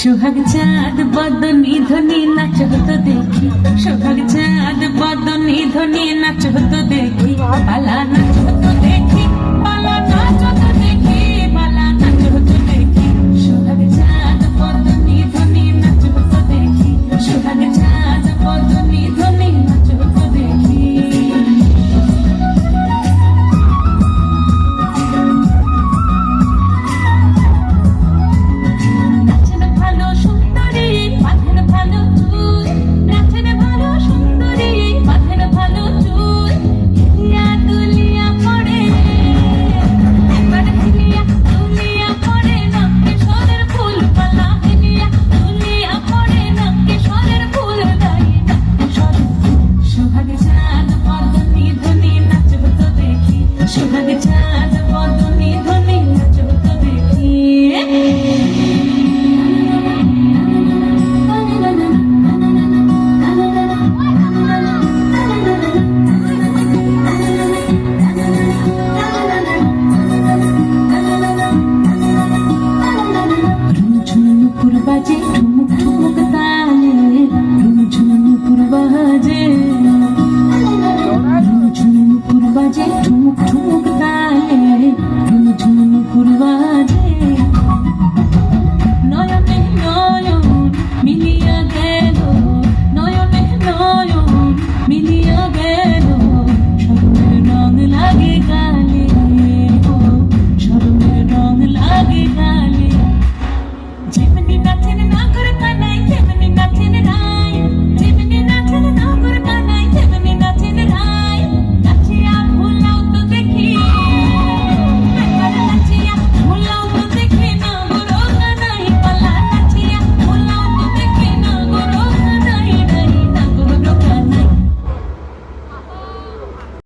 সোহাগ চাঁদ বদনি ধ্বনি নাচ হতো দেখি, সোহাগ চাঁদ বদনি ধ্বনি নাচ হতো দেখি, পালা নাচ হতো দেখি, পালা নাচ হতো দেখি, পালা নাচ হতো দেখি, সোহাগ চাঁদ বদনি ধ্বনি নাচ হতো দেখি, সোহাগ চাঁদ বদনি ধ্বনি নাচ হতো দেখি। বাজে ঠুমুক ঠুমুক